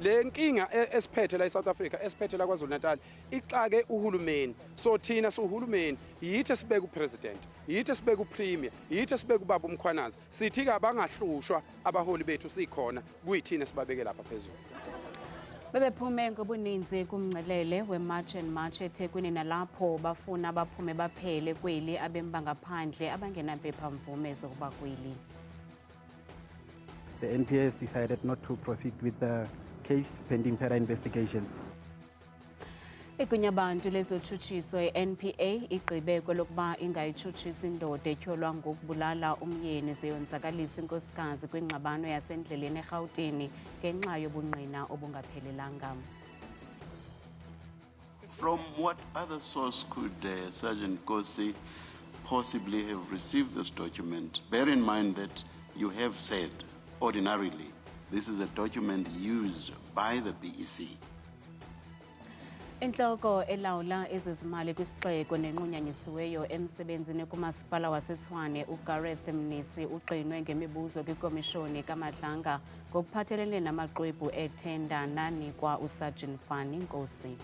le nkinga esiphethe la eSouth Africa esiphethe la KwaZulu Natal ixake uhulumeni. So thina uhulumeni yithi sibeke upresident, yithi sibeke upremier, yithi sibeke ubaba uMkhwanazi. Sithi ke abangahlushwa abaholi bethu sikhona kuyithina sibabeke lapha phezulu. Bebephume ngobuninzi kumngcelele we-March and March eThekwini nalapho bafuna baphume baphele kweli abembangaphandle abangenampephamvume zokuba kweli. The NPA decided not to proceed with the case pending further investigations. Igunyabantu lezotshutshiso i-NPA igqibe kwelokuba ingayitshutshisi indoda etyholwa ngokubulala umyeni zeyonzakalisa inkosikazi kwingxabano yasendleleni eRhawutini ngenxa yobungqina obungaphelelanga. From what other source could Sergeant Kosi possibly have received this document? Bear in mind that you have said, ordinarily, this is a document used by the BEC. Inhloko elawula ezezimali kwisixeko nenqunyanyisiweyo emsebenzini kumasipala waseTshwane uGareth Mnisi uqinwe ngemibuzo kwikomishoni kaMadlanga ngokuphathelene namaxwebhu ethenda nanikwa uSargeant Fani Nkosi.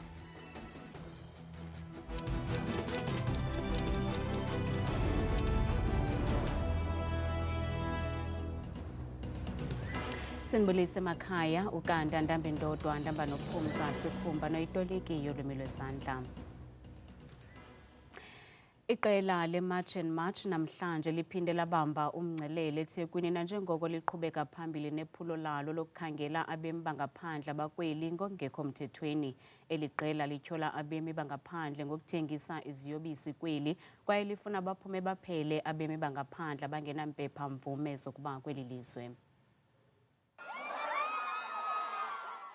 Sinbulise emakhaya uKanda Ndambindodwa Ndamba noPhumza Sikhumba noyitoliki yolwimi lwezandla. Iqela le-March and March namhlanje liphinde labamba umngcelele eThekwini nanjengoko liqhubeka phambili nephulo lalo lokukhangela abemi bangaphandle abakweli ngokungekho mthethweni. Eli qela lityhola abemi bangaphandle ngokuthengisa iziyobisi kweli kwaye lifuna baphume baphele abemi bangaphandle abangenampephamvume zokuba kweli lizwe.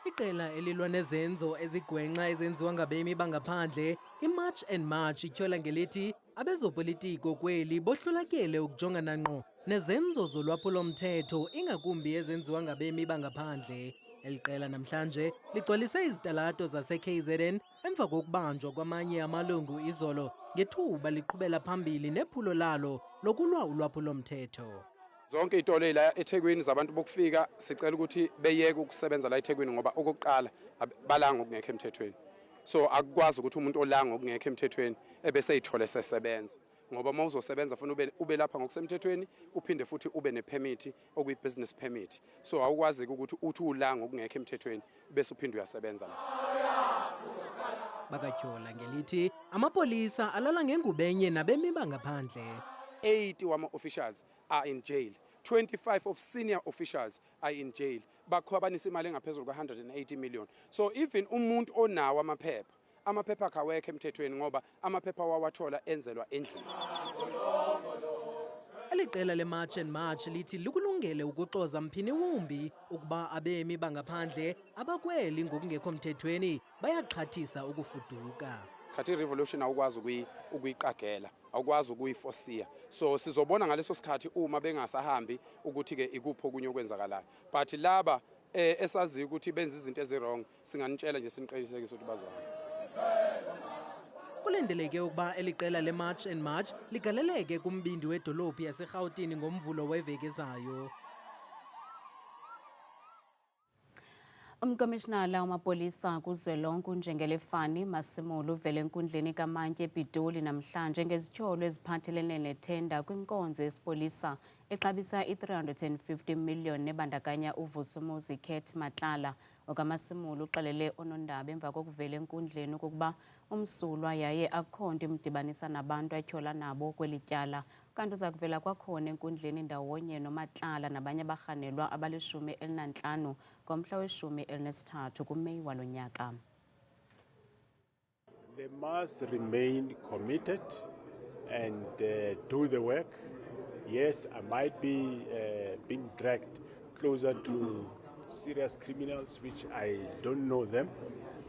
Iqela elilwa nezenzo ezigwenxa ezenziwa ngabemi bangaphandle, iMarch and March ityhola ngelithi abezopolitiko kweli bohlulakele ukujongana ngqo nezenzo zolwaphulo-mthetho ingakumbi ezenziwa ngabemi bangaphandle. Eli qela namhlanje ligcwalise izitalato zase-KZN emva kokubanjwa kwamanye amalungu izolo ngethuba liqhubela phambili nephulo lalo lokulwa ulwaphulo-mthetho. Zonke itole la eThekwini zabantu bokufika sicela ukuthi beyeke ukusebenza la eThekwini ngoba okokuqala balanga okungekho emthethweni. So akukwazi ukuthi umuntu olanga okungekho emthethweni ebese ithole sesebenza. Ngoba uma uzosebenza ufuna ube lapha ngokusemthethweni uphinde futhi ube nepermit okuyi business permit. So awukwazi ukuthi uthi ulanga okungekho emthethweni bese uphinde uyasebenza la. Bakatyhola ngelithi amapolisa alala ngengubenye nabemi bangaphandle. 80 wama-officials are in jail. 25 of senior officials are in jail. Bakhwabanisa imali engaphezulu ka-180 million. So even umuntu onawo amaphepha akawekho emthethweni ngoba amaphepha wawathola enzelwa endlini. Eli qela le-March and March lithi likulungele ukuxoza mphini wumbi ukuba abemi bangaphandle abakweli ngokungekho mthethweni bayaxhathisa ukufuduka. Khathi revolution awukwazi ukuyiqagela, awukwazi ukuyifosiya. So sizobona ngaleso sikhathi uma bengasahambi ukuthi ke ikuphi okunye okwenzakalayo. But laba esazi ukuthi benza izinto ezirong singanitshela nje siniqinisekise ukuthi bazwana. Kulendeleke ukuba eli qela le-March and March ligaleleke kumbindi wedolophu yaseRhawutini ngomvulo weveki ezayo. Umkomishinala wamapolisa kuzwelonke uNjengele Fani Masimolo uvele enkundleni kaMantye ePitoli namhlanje ngezityholo eziphathelene nethenda kwinkonzo yesipolisa exabisa i-350 million nebandakanya uVusumuzi Kate Matlala. OkaMasimolo uxelele onondaba emva kokuvela enkundleni ukuba umsulwa yaye akukho nto imdibanisa nabantu atyhola nabo kweli tyala. Kanti uza kuvela kwakhona enkundleni ndawonye noMatlala nabanye abarhanelwa abali-15 ngomhla we-13 kuMeyi walo nyaka. They must remain committed and do the work. Yes, I might be being dragged closer to serious criminals, which I don't know them,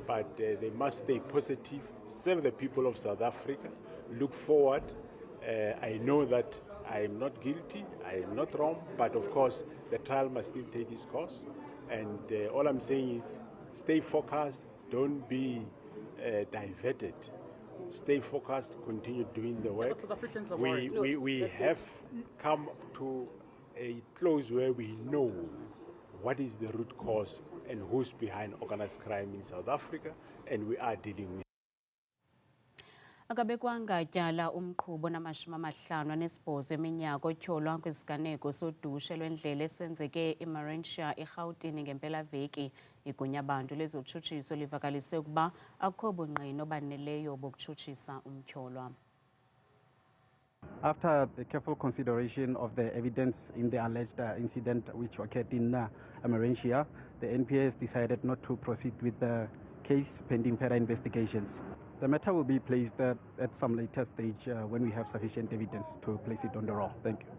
but they must stay positive, serve the people of South Africa, look forward. I know that I am not guilty, I am not wrong, but of course the trial must still take its course. And all I'm saying is stay focused, don't be diverted. Stay focused, continue doing the work. We have come to a close where we know what is the root cause and who's behind organized crime in South Africa, and we are dealing with. Akabekwanga tyala umqhubo namashumi amahlanu anesibhozo eminyaka otyholwa kwisiganeko sodushe lwendlela esenzeke eMarentia eRhawutini ngempelaveki. Igunya-bantu lezotshutshiso livakalise ukuba akukho bungqina obaneleyo bokutshutshisa umtyholwa. After the careful consideration of the evidence in the alleged incident which occurred in Marentia, the NPS decided not to proceed with the case pending further investigations. The matter will be placed at some later stage when we have sufficient evidence to place it on the roll. Thank you.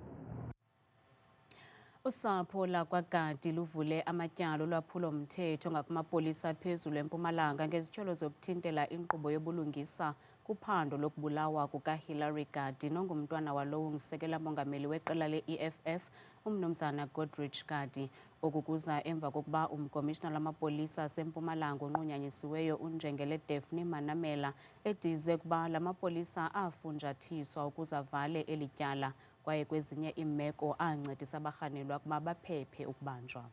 Usapho lakwaGadi luvule amatyala olwaphulo-mthetho ngakumapolisa aphezulu eMpumalanga ngezityholo zokuthintela inkqubo yobulungisa kuphando lokubulawa kukaHillary Gadi nongumntwana walowo ungusekela mongameli weqela le-EFF umnumzana Godrich Gadi. Oku kuza emva kokuba umkomishina lamapolisa aseMpumalanga onqunyanyisiweyo uNjengele Daphne Manamela edize ukuba lamapolisa afunjathiswa ukuze avale eli tyala kwaye kwezinye imeko ancedisa abarhanelwa ukuba baphephe ukubanjwa.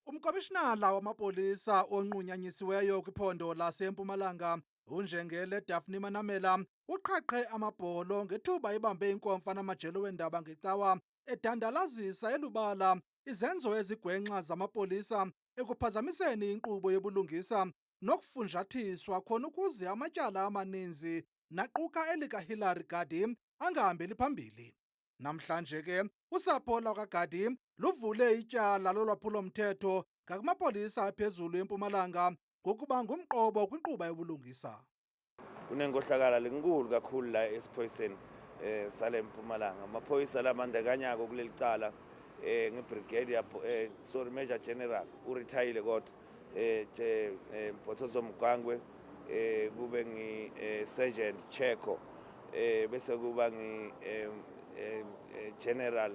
Umkomishinala wamapolisa onqunyanyisiweyo kwiphondo laseMpumalanga uNjengele Daphne Manamela uqhaqhe amabholo ngethuba ibambe inkomfa namajelo weendaba ngecawa edandalazisa elubala izenzo ezigwenxa zamapolisa ekuphazamiseni inkqubo yobulungisa nokufunjathiswa khona ukuze amatyala amaninzi naquka elikaHillary Gadi angahambeli phambili. Namhlanje ke usapho lwakaGadi luvule ityala lolwaphulo-mthetho ngakumapolisa aphezulu eMpumalanga ngokuba ngumqobo kwinkqubo yobulungisa. Kunenkohlakala lenkulu kakhulu la esiphoyiseni sale Mpumalanga. Amaphoyisa lamandakanyako kuleli cala ngebrigade sorry Major General uretire kodwa Mpothozo Mgwangwe kube ngi Sergeant Cheko bese kuba ngi General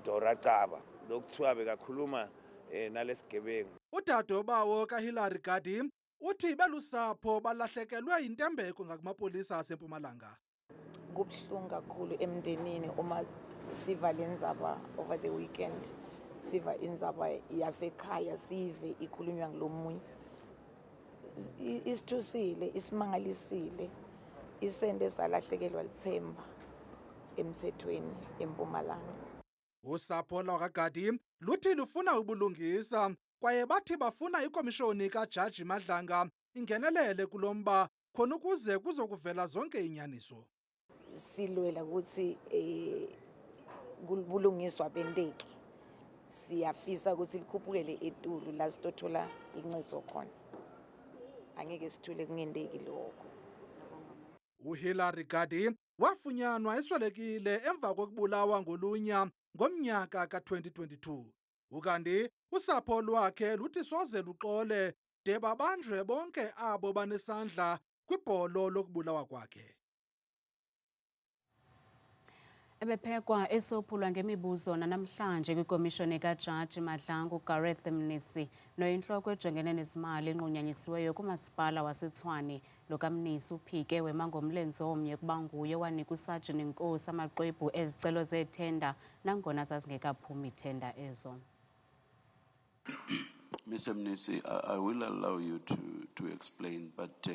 Dora Caba lokuthiwa bekakhuluma nalesigebengu. Udadewabo kaHillary Gadi uthi belusapho balahlekelwe intembeko ngakumapolisa aseMpumalanga. Kubuhlungu kakhulu emndenini uma siva lenzaba over the weekend, siva inzaba yasekhaya sive ikhulunywa ngulomunye. Isithusile, isimangalisile, isende salahlekelwa lithemba emthethweni eMpumalanga. Usapho lwakaGadi luthi lufuna ubulungisa kwaye bathi bafuna ikomishoni kaJaji Madlanga ingenelele kulomba khona ukuze kuzokuvela zonke inyaniso. Silwela ukuthi kubulungiswa bendeki. Siyafisa ukuthi likhuphukele etulu la sitothola incedo khona. Angeke sithule kungendeki lokho. uHillary Gadi wafunyanwa eswelekile emva kokubulawa ngolunya ngomnyaka ka-2022. Ukanti usapho lwakhe luthi soze luxole de babanjwe bonke abo banesandla kwibholo lokubulawa kwakhe. Ebephekwa esophulwa ngemibuzo namhlanje kwikomishoni kaJaji Madlanga uGareth Mnisi noyinhloko ejongene nezimali enqunyanyisiweyo kumasipala waseTshwane lokaMnisi uphike wema ngomlenze omnye kuba nguye wanika usajini Nkosi amaxwebhu ezicelo zethenda nangona zazingekaphumi ithenda ezo. Mr. Mnisi, I will allow you to explain, but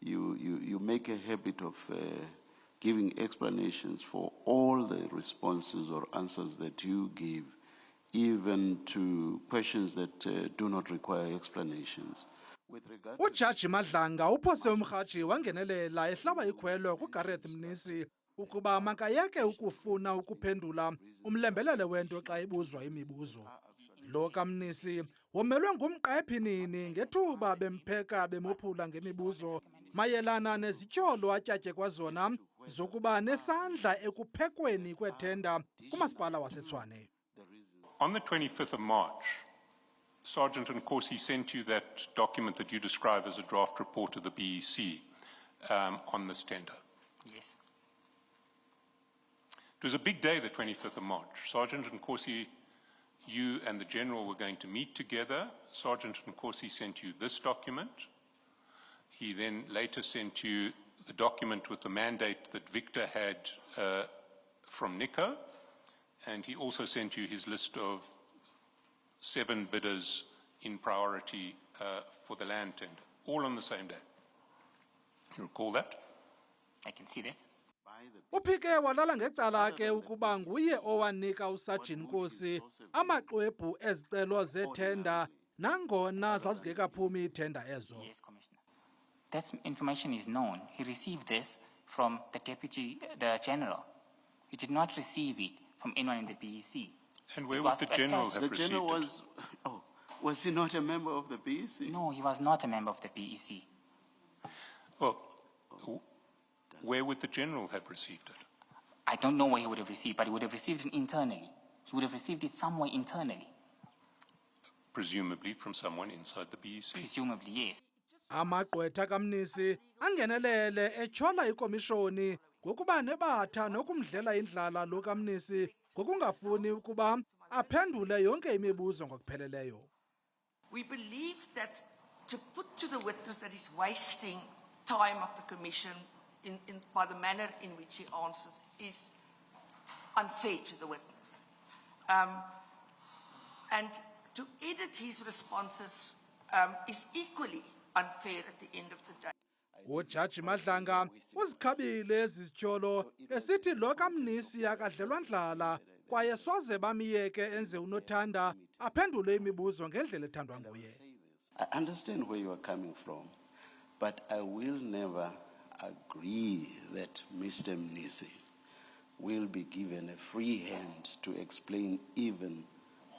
you make a habit of giving explanations for all the responses or answers that you give, even to questions that do not require explanations. With regard to uJaji Madlanga uphose umrhaji wangenelela ehlaba ikhwelo kuGareth Mnisi ukuba makayeke ukufuna ukuphendula umlembelele wento xa ibuzwa imibuzo. Lo kaMnisi womelwe ngumqephi nini ngethuba bempheka bemophula ngemibuzo mayelana nezityholo atyatye kwazona zokuba nesandla ekuphekweni kwethenda kumasipala waseTshwane. On the 25th of March, Sergeant Nkosi sent you that document that you describe as a draft report of the BEC on this tender. Yes. It was a big day, the 25th of March. Sergeant Nkosi, you and the General were going to meet together. Sergeant Nkosi sent you this document. He then later sent you the document with the mandate that Victor had from NICO, and he also sent you his list of 7 bidders in priority for the land tender, all on the same day. You recall that? I can see that. uphike walala ngecala ke ukuba nguye owanika usajini Nkosi amaxwebhu ezicelo zethenda nangona zazingekaphumi ithenda ezo. Yes, Commissioner. That information is known. He received this from the General. He did not receive it from anyone in the BEC. And where would the General have The received General it? was he not a member of the BEC? No, he was not a member of the BEC. Well, where would the General have received it? I don't know where he would have received, but he would have received it internally. He would have received it somewhere internally. Presumably from someone inside the BEC. Presumably, yes. Amagqwetha kaMnisi angenelele echola ikomishoni ngokuba nebatha nokumdlela indlala lo kaMnisi ngokungafuni ukuba aphendule yonke imibuzo ngokupheleleyo. We believe that to put to the witness that he's wasting time of the Commission by the manner in which he answers is unfair to the witness. And to edit his responses is equally unfair at the end of the day. Ujaji Madlanga uzikhabile ezityholo esithi lo kaMnisi akadlelwa ndlala kwaye soze bamiyeke enze unothanda aphendule imibuzo ngendlela ethandwa nguye. I understand where you are coming from, but I will never agree that Mr. Mnisi will be given a free hand to explain even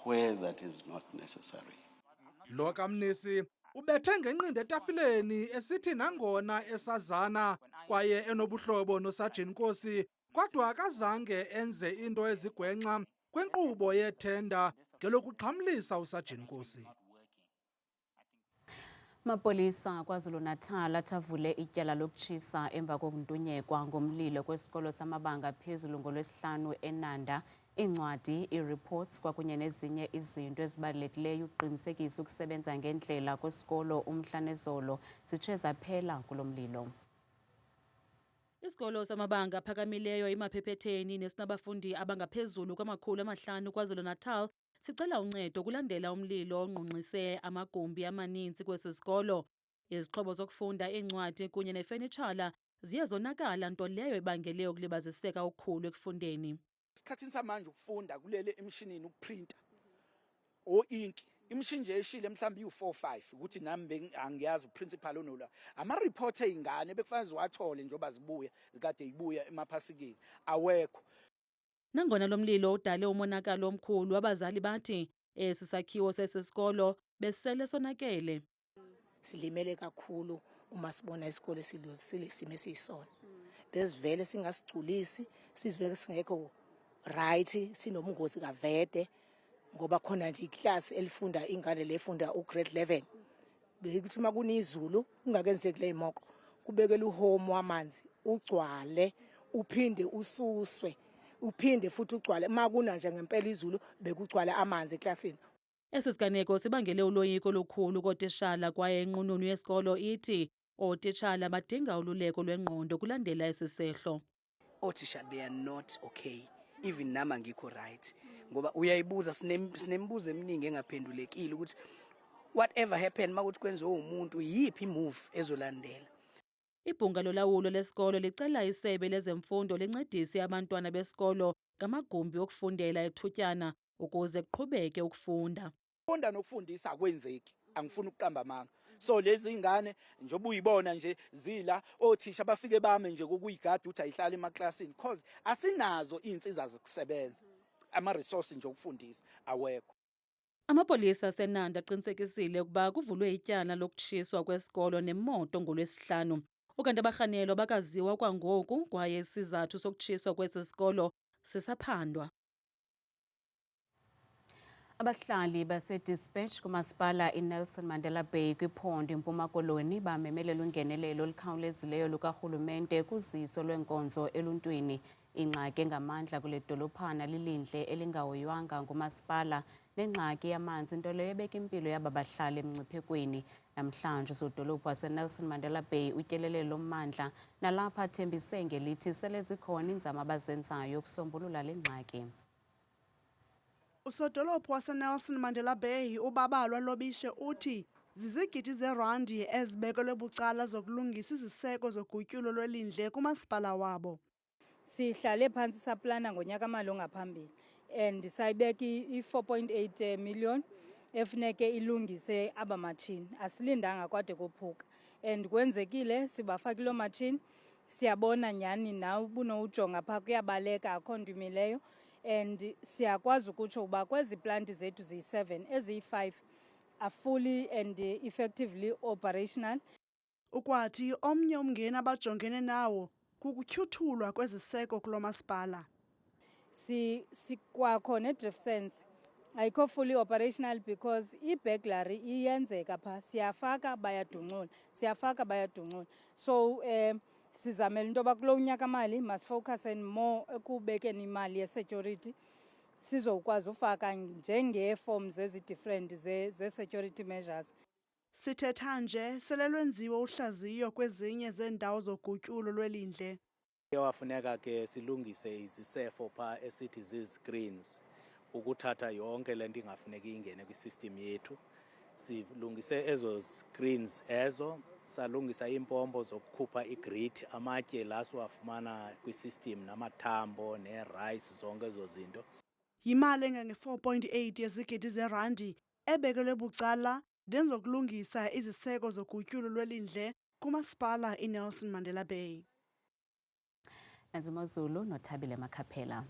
where that is not necessary. Lo kaMnisi ubethe ngenqindi etafileni esithi nangona esazana kwaye enobuhlobo nosajini Nkosi kodwa akazange enze into ezigwenxa kwinkqubo yethenda ngelokuxhamlisa usajini Nkosi. Mapolisa KwaZulu-Natal athavule ityala lokutshisa emva kokuntunyekwa ngomlilo kwesikolo samabanga phezulu ngolwesihlanu eNanda. Incwadi, i-reports kwakunye nezinye izinto ezibalulekileyo ukuqinisekisa ukusebenza ngendlela kwesikolo umhla nezolo zitshe zaphela kulo mlilo. Isikolo samabanga aphakamileyo emaphephetheni nesinabafundi abangaphezulu kwama500 KwaZulu-Natal sicela uncedo kulandela umlilo ongqungqise amagumbi amaninzi kwesi sikolo. Izixhobo zokufunda, iincwadi kunye nefenitshala ziye zonakala, nto leyo ebangele ukulibaziseka okukhulu ekufundeni. Isikhathini samanje ukufunda kulele emshinini ukuprinta o-inki imishini nje eshile mhlawumbe u4-5 ukuthi nami angiyazi uprincipal onola ama-report ey'ngane bekufanele ziwathole njengoba zibuya zikade yibuya emaphasikeni awekho. Nangona lo mlilo udale umonakalo omkhulu, abazali bathi esi sakhiwo sesisikolo besele sonakele. Silimele kakhulu uma sibona isikole silesimo esiyisona. Besivele singasigculisi, sizivele singekho right, sinomngozi kavede ngoba khona nje iclass elifunda ingane lefunda ugrade 11. Bekuthi makunizulu kungakenzeki le imoko kubekela uhome wamanzi ugcwale uphinde ususwe uphinde futhi ugcwale makuna nje ngempela izulu bekugcwala amanzi eclassini. Esi siganeko sibangele uloyiko lokhulu kootitshala kwaye inqununu yesikolo ithi ootitshala badinga ululeko lwengqondo kulandela esi sehlo. Ootitshala they are not okay, even nama ngikho right ngoba uyayibuza sinemibuzo eminingi engaphendulekile ukuthi whatever happened makuthi kwenziwe umuntu yiphi move ezolandela. Ibhunga lolawulo lesikolo licela isebe lezemfundo lincedise abantwana besikolo ngamagumbi okufundela ethutyana ukuze kuqhubeke ukufunda. Ukufunda nokufundisa akwenzeki, angifuni ukuqamba amanga. So lezi ingane njengoba uyibona nje zila othisha bafike bame nje kokuyigada uthi ayihlala emaklasini because asinazo izinsiza zokusebenza. Ama resources nje okufundisa awekho. Amapolisa aseNanda aqinisekisile ukuba kuvulwe ityala lokutshiswa kwesikolo nemoto ngolwesihlanu. Ukanti abarhanelwa bakaziwa kwangoku kwaye isizathu sokutshiswa kwesi sikolo sisaphandwa. Abahlali base-Dispatch kumasipala iNelson Mandela Bay kwiphondo iMpuma Koloni bamemelela ungenelelo olukhawulezileyo lukarhulumente kuziso lwenkonzo eluntwini. Ingxaki engamandla kule dolophana lilindle elingahoywanga ngumasipala nengxaki yamanzi, nto leyo ebeka impilo yaba bahlali emngciphekweni. Namhlanje usodolophu waseNelson Mandela Bay utyelele lommandla nalapha athembise ngelithi sele zikhona iinzame abazenzayo ukusombulula le ngxaki. Usodolophu waseNelson Mandela Bay uBabalwa Lobishe uthi zizigidi zerandi ezibekelwe bucala zokulungisa iziseko zogutyulo lwelindle kumasipala wabo. Sihlale phansi saplana ngonyaka mali ongaphambili and sayibeka i4.8 million efuneke ilungise abamatshini. Asilindanga kwade kophuka and kwenzekile sibafaka lo matshini siyabona nyani nawe bunowujonga pha kuyabaleka akho nto imileyo and siyakwazi ukutsho uba kwezi planti zethu ziyi7 eziyi5 are fully and effectively operational. Ukwathi omnye umngeni abajongene nawo kukutyhuthulwa kweziseko kulo masipala. Sikwakho ne-drift sense ayikho fully operational because i-burglary iyenzeka pha siyafaka bayadungcula siyafaka bayadungcula. So sizamela into yoba kulo unyaka mali masifocuse more ekubekeni imali ye-security sizokwazi ufaka njengee-forms ezi-different ze-security measures. Sithetha nje sele lwenziwe uhlaziyo kwezinye zeendawo zogutyulo lwelindle. Kuyafuneka ke silungise izisefo pha esithi zii-screens ukuthatha yonke lento ingafuneki ingene kwisystem yethu. Silungise ezo screens ezo, salungisa impompo zokukhupha igrit, amatye la siwafumana kwisystem namathambo ne-rice zonke ezo zinto. Yimali engange-4.8 yezigidi zerandi ebekelwe bucala nezokulungisa iziseko zogutyulo lwelindle kumasipala iNelson Mandela Bay. Nazimozulu noThabile Makhaphela.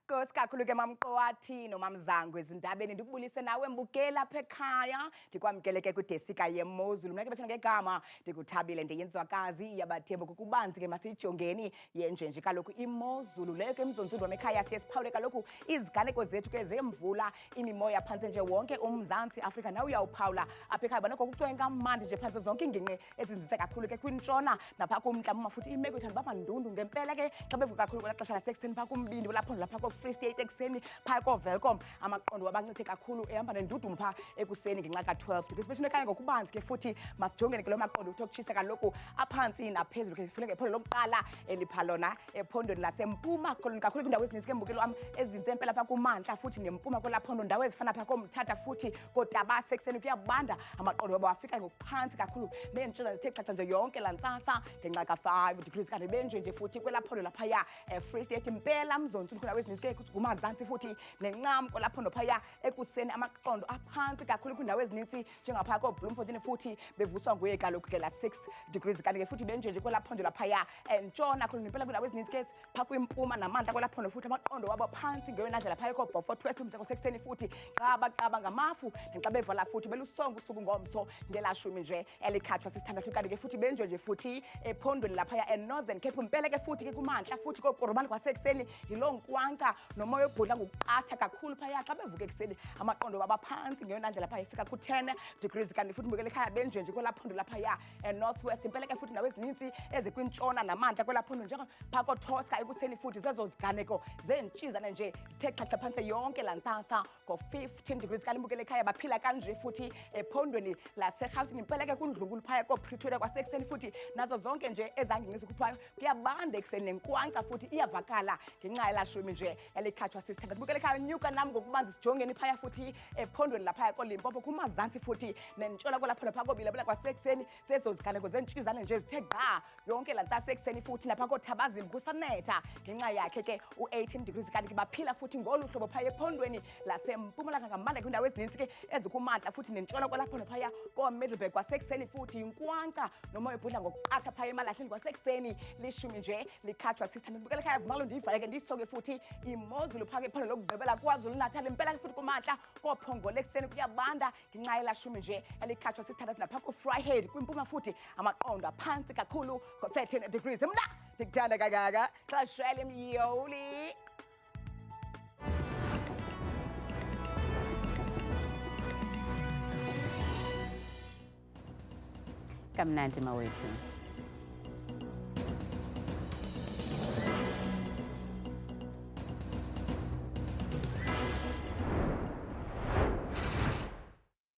Nkosi kakhulu ke mamqowathi nomamzangu ezindabeni ndikubulise nawe mbukela apha ekhaya ndikwamkele ke kwidesika yemozulu mna ke bethana ngegama ndikuthabile ndiyenzwakazi yabathembu kukubanzi ke masiyijongeni yenjenje kaloku imozulu leyo ke emzonzulu wam ekhaya siye siphawule kaloku iziganeko zethu ke zemvula imimoya phantse nje wonke uMzantsi Afrika nawe uyawuphawula apha ekhaya banoko kuthiwa inkamandi nje phantse zonke ingingqi ezinzise kakhulu ke kwintshona napha kumntla futhi imeko ithanda bapha ndundu ngempela ke xa bevuka kakhulu kwela xesha lasekuseni phaa kumbindi lapho lapha Free State ekuseni phaya koVelcom amaqondo wabancithe kakhulu ehamba nendudumo phaa ekuseni ngenxa ka-12 degrees bethuna ekhaya ngokubanzi ke futhi masijongene ke lo maqondo kuthiwa kutshisa kaloku aphantsi naphezulu ke funeka iphondo lokuqala elipha lona ephondweni lasempuma kakhulu kwiindawo ezininzi ke mbukelo wam ezinze empela phaa kumantla futhi nempuma kwelaa phondo ndawo ezifana phaa koMthatha futhi koDabasa ekuseni kuyabanda amaqondo wabo afika ngokuphantsi kakhulu neentshona zithe xaxa nje yonke laa ntsasa ngenxa ka-5 degrees kanti benje futhi kwelaa phondo laphaya Free State impela mzontsulu kwindawo ezininzi kumazantsi futhi nencam kolaphondo phaya ekuseni amaqondo aphantsi kakhulu kwindawo ezininzi njengaphaya koBloemfontein futhi bevuswa nguye kaloku ke la 6 degrees kanti ke futhi benjenje kwelaphondo laphaya entshona khona nempela kwindawo ezininzi ke phaa kwimpuma namantla kwelaphondo futhi amaqondo wabo phantsi ngeyona ndlela phaya koBeaufort West umzeko sekuseni futhi qaba ngamafu nexa bevala futhi belusongo usuku ngomso ngelashumi nje elikhatshwa sisithandathu kanti ke futhi benjenje futhi ephondweni laphaya eNorthern Cape impela ke futhi ke kumantla futhi koKoromani kwasekuseni yiloo nkwankca nomoya obhudla ngokuqatha kakhulu phaya xa bevuka ekuseni amaqondo wabaphantsi ngeyona ndlela phaya ifika ku-10 degrees kanti futhi mbukela ekhaya benjenje kwelaphondo laphaya eNorthwest impela ke futhi ndawo ezininzi ezikwintshona namantla kwelaphondo njengaphaa koTosca ekuseni futhi zezo ziganeko zeentshizane nje zithe xhaxha phantsi yonke laa ntsasa ngo-15 degrees kanti mbukela ekhaya baphila kanje futhi ephondweni laserhawutini impela ke kundlunkulu phaya kooPretoria kwasekuseni futhi nazo zonke nje ezangingisi kuthiwa kuyabanda ekuseni nenkwankca futhi iyavakala ngenxa yelashumi nje elikhatshwa sisithandathu bukela ekhaya nyuka nam ngokubanzi sijongeni phaya futhi ephondweni laphaya koLimpopo kumazantsi futhi nentshona kwelaphondo phaa koBilabela kwasekuseni zezo ziganeko zeentshizane nje zithe gqa yonke laa ntsasa ekuseni futhi naphaa koThabazimbi kusanetha ngenxa yakhe ke u-18 degrees kanti ke baphila futhi ngolu hlobo phaya ephondweni lasempumalanga ngamandla kwindawo ezininzi ke ezikumantla futhi nentshona kwelaphondo phaya koMiddelburg kwasekuseni futhi inkwankca nomoya obhudla ngokuqatha phaya emalahleni kwasekuseni lishumi nje likhatshwa sisithandathu bukela ekhaya vumalo ndiyivale ke ndiyisoke futhi imozulu phaka iphondo lokugqibela KwaZulu-Natal impela futhi kumantla koPhongolo ekuseni kuyabanda ngenxa yelashumi nje elikhatshwa sisithandathu napha koVryheid kwimpuma futhi amaqondo aphantsi kakhulu ngo-13 degrees mna ndikuthanda kangaka xashele myoli Kamnandi mawethu.